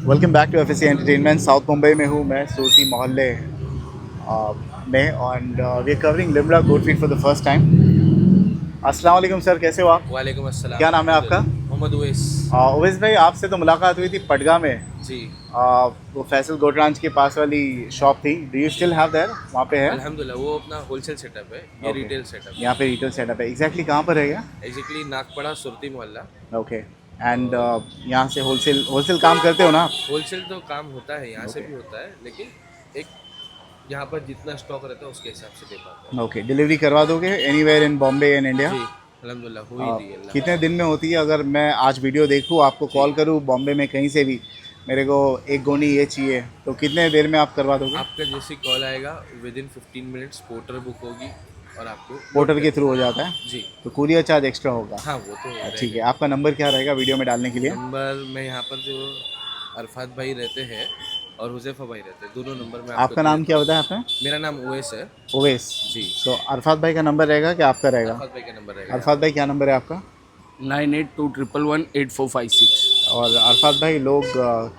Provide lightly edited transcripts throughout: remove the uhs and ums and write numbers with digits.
Welcome back to FSC entertainment. South Mumbai में हूँ मैं, सूरती मोहल्ले में, and we are covering Limra goat feed for the first time. अस्सलाम वालेकुम सर, कैसे हो आप? वालेकुम अस्सलाम क्या नाम है आपका? अल्हम्दुलिल्लाह। मोहम्मद उवैस। ओवैस भाई, आपसे तो मुलाकात हुई थी पडगा में। जी वो फैसल गोटरांच के पास वाली शॉप थी। Do you still have their? वहाँ पे है? अल्हम्दुलिल्लाह, वो अपना होलसेल सेटअप है, ये ओके, रिटेल सेटअप यहाँ पे रिटेल सेटअप है। एग्जैक्टली कहाँ पर है ये? है। एग्जैक्टली नागपड़ा सुरती मोहल्ला। ओके, एंड और यहाँ से होलसेल होलसेल काम करते हो ना आप? होलसेल तो काम होता है, यहाँ से ओके भी होता है, लेकिन एक यहाँ पर जितना स्टॉक रहता है उसके हिसाब से दे पाते हैं। ओके, डिलीवरी करवा दोगे anywhere in Bombay and India? जी अल्हम्दुलिल्लाह, हो ही रही है अल्लाह का कितने दिन शुक्र। में होती है? अगर मैं आज वीडियो देखूँ, आपको जी, कॉल करूँ बॉम्बे में कहीं से भी, मेरे को एक गोनी ये चाहिए, तो कितने देर में आप करवा दोगे? आपका जैसे कॉल आएगा with in 15 minutes porter book होगी और आपको लोड पोर्टर कर के दी थ्रू हो जाएगी। जाता है? जी तो कुरियर चार्ज एक्स्ट्रा होगा? हाँ, वो तो ठीक है, रहेगा। आपका नंबर क्या रहेगा वीडियो में डालने के लिए? नंबर मैं यहाँ पर जो अरफात भाई रहते हैं और हुज़ैफा भाई रहते हैं, दोनों नंबर मैं आपको आपका दे नाम देता क्या हूँ। बताया आपने? मेरा नाम उवैस है। ओवेस। जी, सो अरफात भाई का नंबर रहेगा कि आपका रहेगा? अरफात भाई का नंबर रहेगा यहाँ अरफात पर। भाई क्या नंबर है आपका? 9821118456। और अरफात भाई, लोग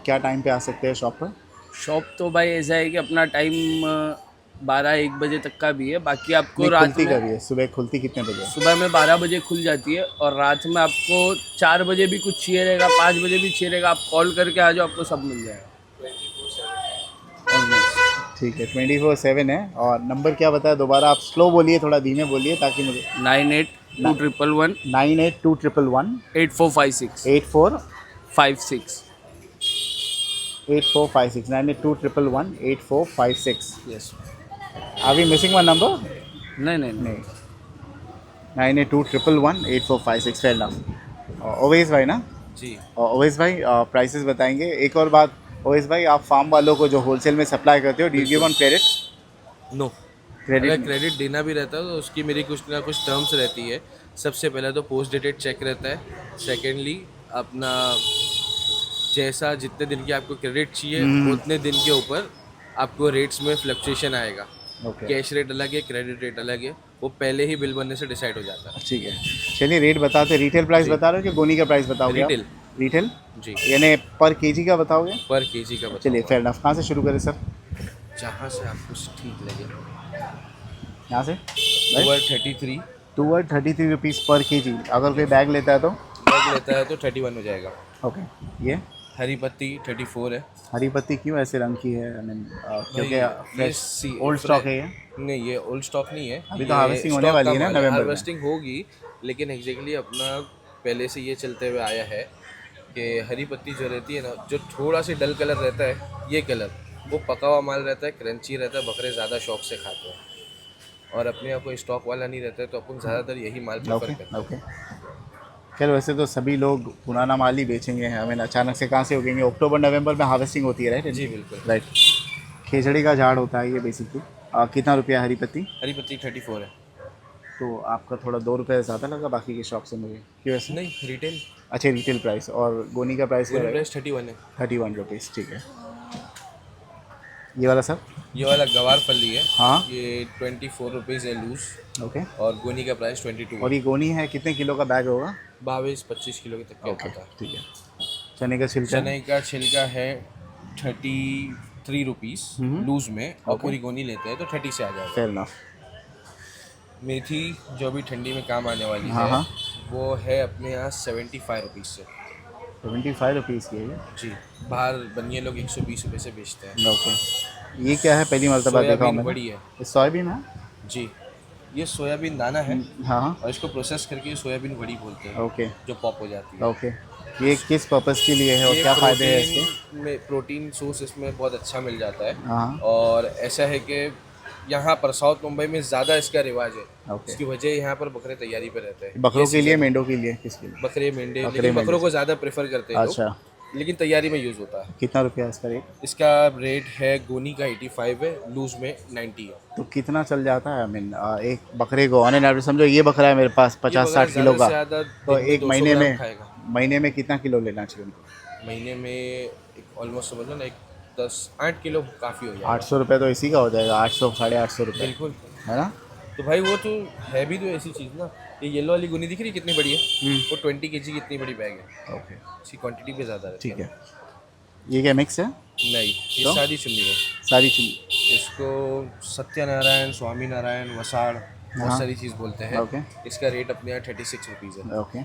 क्या टाइम पे आ सकते हैं शॉप पर? शॉप तो भाई ऐसा है कि अपना टाइम 12-1 बजे तक का भी है, बाकी आपको नहीं, रात खुलती में कभी है? सुबह खुलती कितने बजे? सुबह में 12 बजे खुल जाती है और रात में आपको 4 बजे भी कुछ चाहिए रहेगा, 5 बजे भी चाहिए रहेगा, आप कॉल करके आ जाओ, आपको सब मिल जाएगा। 24/7 ठीक है, 24/7 है। और नंबर क्या बताया दोबारा? आप स्लो बोलिए, थोड़ा धीमे बोलिए ताकि मुझे। 9821118456। 9821118456। 9821118456। Yes. Are we missing one number? नहीं नहीं नहीं। नहीं। 9821118456, फेयर इनफ। ओवेस भाई ना? जी। ओवेस भाई, प्राइसेस बताएंगे। एक और बात, ओवेस भाई, आप फार्म वालों को जो होलसेल में सप्लाई करते हो, डू यू गिव बिल्कुल। On credit? नो, क्रेडिट अगर नहीं? क्रेडिट देना भी रहता है तो उसकी मेरी कुछ ना कुछ टर्म्स रहती है। सबसे पहले तो पोस्ट डेटेड चेक रहता है। सेकेंडली अपना जैसा जितने दिन की आपको क्रेडिट चाहिए उतने दिन के ऊपर आपको रेट्स में फ्लक्चुएशन आएगा। ओके, कैश रेट अलग है, क्रेडिट रेट अलग है, वो पहले ही बिल बनने से डिसाइड हो जाता है। ठीक है। चलिए, रेट बताते। रिटेल प्राइस जी, बता रहे हो कि गोनी का प्राइस बताओगे आप? रिटेल। रिटेल, जी, यानी पर केजी का बताओगे? पर केजी का चलिए, बताऊंगा। Fair enough. कहाँ से शुरू करें सर? जहाँ से आपको ठीक लगे। यहाँ से ओवर राइट? 33 टूवर्ड 33 रुपीज़ पर केजी। अगर कोई बैग लेता है तो? बैग लेता है तो 31 हो जाएगा। ओके। ये हरी पत्ती 34 है। हरी पत्ती क्यों ऐसे रंग की है? आई मीन, भाई क्योंकि ये फ्रेश ओल्ड स्टॉक है ये? नहीं, ये ओल्ड स्टॉक नहीं है, अभी तो ये हार्वेस्टिंग होने स्टॉक वाली का है ना माल है। नवंबर में? हार्वेस्टिंग होगी, लेकिन एग्जैक्टली अपना पहले से ये चलते हुए आया है कि हरी पत्ती जो रहती है ना, जो थोड़ा सी डल कलर रहता है, ये कलर वो पका हुआ माल रहता है, क्रंची रहता है, बकरे ज़्यादा शौक से खाते हैं। और अपने यहाँ कोई स्टॉक वाला नहीं रहता है तो अपन ज़्यादातर यही माल प्रेफर ओके करते हैं। ओके। खैर, वैसे तो सभी लोग पुराना माल ही बेचेंगे। आई मीन, अचानक से कहाँ से उगेंगे? अक्टूबर नवंबर में हार्वेस्टिंग होती है, राइट? जी बिल्कुल। राइट। खेजड़ी का झाड़ होता है ये बेसिकली। कितना रुपया हरी पत्ती? हरी पत्ती 34 है। तो आपका थोड़ा 2 रुपये ज़्यादा लगा बाकी की शॉप से मुझे, क्यों ऐसे? नहीं, रिटेल अच्छा, रिटेल प्राइस। और गोनी का प्राइस क्या गोली रहेगा? प्राइस 31 है। 31 रुपीज़, ठीक है। ये वाला सर? ये वाला गवार फली है, हाँ। ये 24 रुपीज़ है लूज़। ओके। और गोनी का प्राइस 22 और है। ये गोनी है, कितने किलो का बैग होगा? 22-25 किलो के तक का ओके, आता है। ठीक है। चने का छिलका? चने का छिलका है 33 रुपीज़ लूज़ में, और ओके, पूरी गोनी लेते हैं तो 30 से आ जाएगा। Fair enough. मेथी जो भी ठंडी में काम आने वाली हाँ है, हाँ। वो है अपने यहाँ 75 रुपीज़ से। 75 रुपीज़ की है ये? जी, बाहर बनिए लोग 120 रुपये से बेचते हैं। ओके। ये क्या है? पहली मर्तबा देखा हूँ सोयाबीन मैंने। बड़ी है। ये सोयाबीन है? जी, ये सोयाबीन दाना है हाँ हाँ। और इसको प्रोसेस करके सोयाबीन बड़ी बोलते हैं, ओके जो पॉप हो जाती है। ओके। ये किस पर्पज़ के लिए है और ये क्या फ़ायदे हैं इसके? प्रोटीन सोर्स इसमें बहुत अच्छा मिल जाता है। हाँ। और ऐसा है कि यहाँ पर साउथ मुंबई में ज़्यादा इसका रिवाज है। ओके। इसकी वजह यहाँ पर बकरे तैयारी पे रहते हैं। बकरों ये के लिए, सीजन मेंढों के लिए, किसके लिए? बकरे मेंढे, बकरे लेकिन मेंढे बकरों को से। ज़्यादा प्रेफर करते हैं लोग, अच्छा। लेकिन तैयारी में यूज़ होता है। कितना रुपया इसका रेट? इसका रेट है गोनी का 85 है, लूज में 90 है। तो कितना चल जाता है? आई मीन, एक बकरे को ऑन एन एवरेज समझो, ये बकरा है मेरे पास ये बकरा 50-60 किलो ज़्यादा का, से ज़्यादा तो दिन में एक 200 ग्राम खाएगा। महीने में कितना किलो लेना चाहिए उनको? महीने में एक ऑलमोस्ट समझ लो ना, एक 10-8 किलो काफ़ी हो जाएगा। 800 रुपये तो इसी का हो जाएगा, 800 850 रुपये, बिल्कुल। है ना? तो भाई वो तो है भी तो ऐसी चीज़ ना। ये येलो वाली गुनी दिख रही है कितनी बड़ी है, वो 20 kg की इतनी बड़ी बैग है। ओके, इसकी क्वांटिटी भी ज़्यादा रहती है ठीक ना। है। ये क्या मिक्स है? नहीं, ये तो? सादी चुन्नी है। सारी चीज। इसको सत्यनारायण, स्वामी नारायण, वसाड़ बहुत हाँ। सारी चीज़ बोलते हैं। ओके इसका रेट अपने यहाँ 36 रुपीज़ है। ओके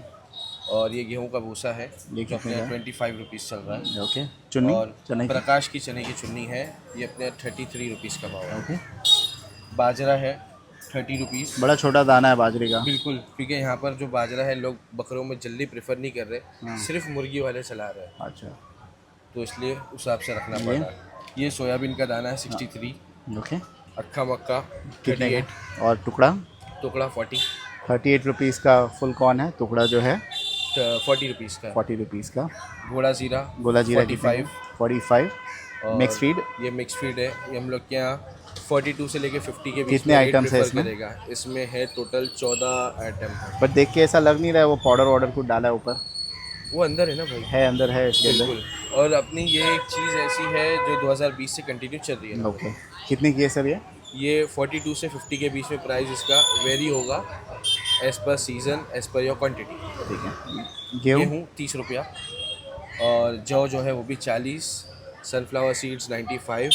और ये गेहूं का भूसा है ये जो कितने अपने का यहाँ है? 25 रुपीज़ चल रहा है। ओके चुन्नी और चने की। प्रकाश की चने की चुन्नी है, ये अपने 33 रुपीज़ का भाव है। ओके बाजरा है 30 रुपीज़। बड़ा छोटा दाना है बाजरे का। बिल्कुल, क्योंकि यहाँ पर जो बाजरा है लोग बकरों में जल्दी प्रेफर नहीं कर रहे, सिर्फ मुर्गी वाले चला रहे हैं, अच्छा तो इसलिए उस हिसाब से रखना पड़ रहा है। ये सोयाबीन का दाना है 63, ओके अक्खा मक्का कितने 38, का? और टुकड़ा? टुकड़ा 40, 38 रुपीज़ का फुल कॉर्न है, टुकड़ा जो है 40 रुपीज़ का है। 40 रुपीज़ का। घोड़ा जीरा गोला जीरा 45, 45 और मिक्स फीड। ये मिक्स फीड है। ये हम लोग के यहाँ 42 से लेके 50 के बीच कितने में rate आइटम्स है prefer इसमें? करेगा। इसमें है टोटल 14 आइटम है। पर देख के ऐसा लग नहीं रहा है वो पाउडर वाउडर कुछ डाला है ऊपर, वो अंदर है ना भाई। है अंदर है इसके अंदर। बिल्कुल। और अपनी ये एक चीज़ ऐसी है जो 2020 से कंटिन्यू चल रही है ना। ओके कितने की है सर ये? ये 42 से 50 के बीच में प्राइस इसका वेरी होगा as per season, as per your quantity. ठीक है। गेहूँ? गेहूँ 30 रुपया, और जौ जो है वो भी 40, सनफ्लावर सीड्स 95,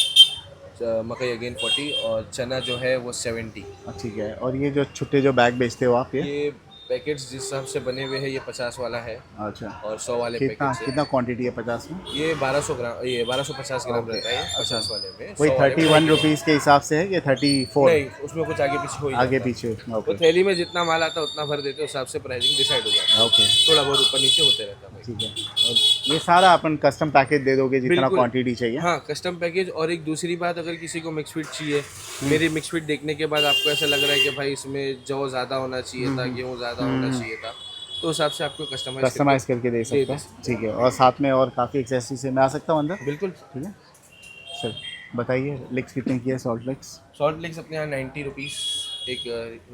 मकई अगेन 40, और चना जो है वो 70। ठीक है। और ये जो छुट्टे जो बैग बेचते हो आप ये पैकेट्स जिस हिसाब से बने हुए हैं ये 50 वाला है, अच्छा और 100 वाले कितना पैकेट्स है। कितना क्वांटिटी है 50 में? ये 1200 ग्राम, ये 1250 ग्राम रहता है 50 वाले में। कोई 100 वाले में 31 रुपीज़ के हिसाब से है कि 34? नहीं, उसमें कुछ आगे पीछे हो ही आगे जाता है। पीछे। तो ओके थैली में जितना माल आता है उतना भर देते हैं, उस हिसाब से प्राइसिंग डिसाइड हो जाता है। ओके थोड़ा बहुत ऊपर नीचे होते रहता है भाई। ठीक है। और ये सारा अपन कस्टम पैकेज दे दोगे जितना बिल्कुल। क्वांटिटी चाहिए? हाँ, कस्टम पैकेज। और एक दूसरी बात, अगर किसी को मिक्स फीड चाहिए, मेरी मिक्स फीड देखने के बाद आपको ऐसा लग रहा है कि भाई इसमें जौ ज़्यादा होना चाहिए था, गेहूँ ज़्यादा होना चाहिए था, तो उस हिसाब से आपको कस्टमाइज करके दे सकते हैं। ठीक है। और साथ में और काफ़ी एक्सेसरीज है, मैं आ सकता हूँ अंदर? बिल्कुल। ठीक है सर। बताइए लिक्स कितने की है? सॉल्ट लिक्स? सॉल्ट लेक्स अपने यहाँ 90 रुपीज़ एक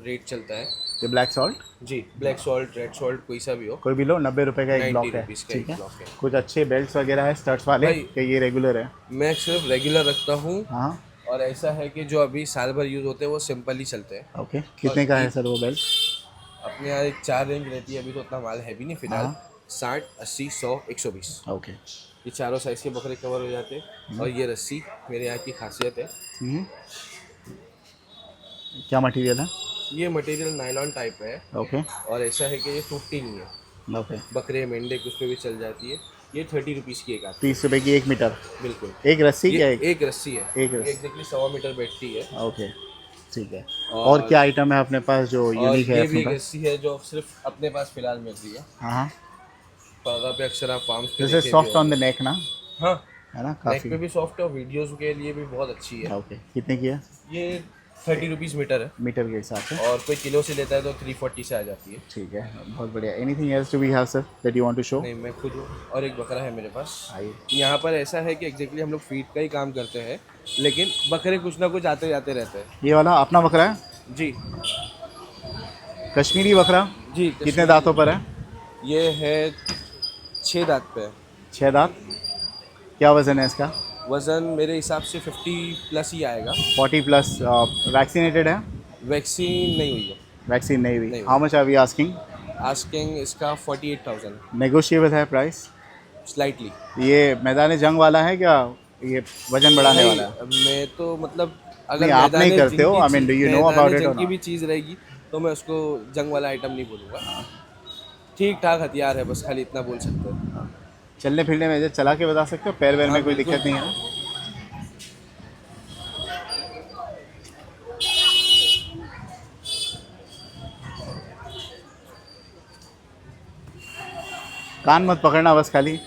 रेट चलता है। ये ब्लैक सॉल्ट? जी, ब्लैक सॉल्ट, रेड सॉल्ट, कोई सा भी हो। कोई भी लो, 90 रुपये का एक 90 ब्लॉक है। रुपीज़ का ठीक एक है। ब्लॉक है। कुछ अच्छे बेल्ट वगैरह है स्टड्स वाले भाई, कि ये रेगुलर है? मैं सिर्फ रेगुलर रखता हूँ, हाँ और ऐसा है कि जो अभी साल भर यूज़ होते हैं वो सिंपल ही चलते हैं। ओके। कितने का है सर वो बेल्ट? अपने यहाँ एक 4 रेंज रहती है, अभी तो उतना माल है भी नहीं फिलहाल। हाँ। 60, 80, 100, 120, ओके। ये चारों साइज़ के बकरे कवर हो जाते हैं। और ये रस्सी मेरे यहाँ की खासियत है। हम्म। क्या मटेरियल है? ये मटेरियल नायलॉन टाइप है, ओके और ऐसा है कि ये टूटती नहीं है। ओके। बकरे मेंढे कुछ पे भी चल जाती है। ये 30 रुपीज़ की एक आती 30 रुपये की 1 मीटर? है। बिल्कुल। एक रस्सी क्या ये एक? एक रस्सी है, एक रस्सी। एग्जैक्टली 100 मीटर बैठती है। ओके ठीक है। और क्या आइटम है अपने पास जो और यूनिक है ये अपने भी एक पास? रस्सी है जो सिर्फ अपने पास फिलहाल मिल रही है। हाँ हाँ। पागा पे अक्सर आप फार्म्स पे दिस इज देखे भी सॉफ्ट ऑन होंगे। द नेक ना, हाँ, है ना? नेक काफ़ी। पे भी सॉफ्ट है, और वीडियोस के लिए भी बहुत अच्छी है। ओके कितने की है? ये 30 रुपीज़ मीटर है, मीटर के हिसाब से? और कोई किलो से लेता है तो 340 से आ जाती है। ठीक है बहुत बढ़िया। Anything else to be have sir that you want to show? नहीं, मैं खुद हूँ, और एक बकरा है मेरे पास। आइए। यहाँ पर ऐसा है कि एग्जैक्टली हम लोग फीड का ही काम करते हैं, लेकिन बकरे कुछ ना कुछ आते जाते रहते हैं। ये वाला अपना बकरा है? जी कश्मीरी बकरा? जी। कितने दांतों पर है? ये है 6 दांत पे है। 6 दांत। क्या वज़न है इसका? वज़न मेरे हिसाब से 50 प्लस ही आएगा। 40 प्लस। वैक्सीनेटेड है? वैक्सीन नहीं हुई है। वैक्सीन नहीं हुई। नहीं हुई। How much are we asking? Asking इसका 48,000 नेगोशिएबल है प्राइस? स्लाइटली। ये मैदान जंग वाला है क्या? ये वजन बढ़ाने वाला है? मैं तो मतलब अगर नहीं, आप नहीं मैदान करते हो। I mean, do you know about it or की not? भी चीज़ रहेगी तो मैं उसको जंग वाला आइटम नहीं बोलूँगा। ठीक ठाक हथियार है, बस खाली इतना बोल सकते हो। चलने फिरने में चला के बता सकते हो? पैर वैर में हाँ, कोई बिल्कुल। दिक्कत नहीं है ना? कान मत पकड़ना बस खाली।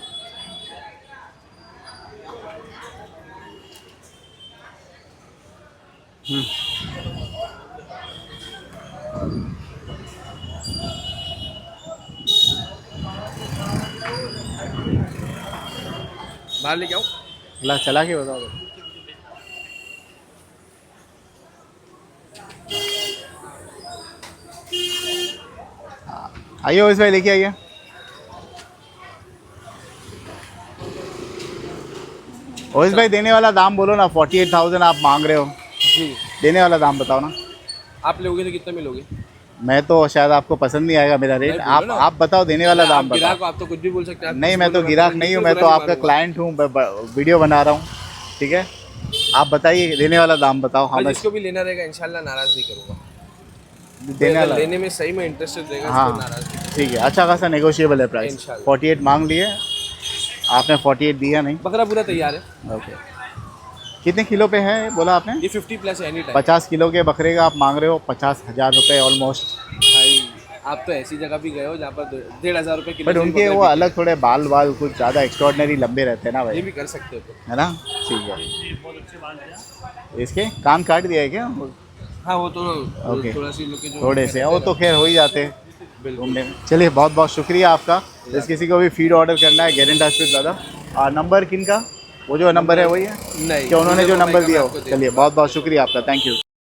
बाहर लेके आओ। चला के बताओ। आइए ओवैस भाई, लेके आइए। ओवैस भाई देने वाला दाम बोलो ना। 48,000 आप मांग रहे हो, जी। देने वाला दाम बताओ ना। आप लोगे तो कितने में लोगे? मैं तो शायद आपको पसंद नहीं आएगा मेरा रेट। नहीं, बोलो ना। आप बताओ, देने वाला दाम बताओ। गिराक को आप तो कुछ भी बोल सकते हैं। आप नहीं, किसी मैं को तो भी गिराक मतलब नहीं हूँ, किसी मैं को तो बुरा आपका नहीं क्लाइंट हूँ, वीडियो बना रहा हूँ, ठीक है। आप बताइए, देने वाला दाम बताओ। मानूंगा। हाँ, मैं जिसको भी लेना रहेगा इंशाल्लाह नाराज नहीं करूँगा। देने अगर वाला। लेने में सही में इंटरेस्टेड रहेगा हाँ, उसको नाराज नहीं ठीक है, अच्छा खासा नेगोशिएबल है प्राइस। इंशाल्लाह। 48 मांग लिए आपने, 48 दिया नहीं। करूँगा। बकरा पूरा तैयार है। ओके, कितने किलो पे है बोला आपने? ये 50+ एनी टाइम। 50 किलो के बकरे का आप मांग रहे हो 50,000 रुपये ऑलमोस्ट। भाई आप तो ऐसी जगह भी गए हो जहाँ पर 1,500 रुपये किलो बट से भी उनके बकरे वो बिके। अलग थोड़े बाल वाल कुछ ज़्यादा एक्स्ट्रॉर्डनरी लंबे रहते हैं ना ये भाई, भी कर सकते हो तो। है ना? ठीक है। इसके कान काट दिया है क्या? हाँ वो तो ओके। थोड़ा सी लोग के जो थोड़े से, वो तो खैर हो ही जाते हैं बिल्कुल। घूमने में। चलिए, बहुत बहुत शुक्रिया आपका। जिस किसी को भी फीड ऑर्डर करना है, get in touch with brother. Number किन का? वो जो नंबर है वही है नहीं कि उन्होंने जो दूसरे नंबर मोबाइल का दिया मैं हो? आपको दे चलिए, बहुत बहुत शुक्रिया आपका, थैंक यू।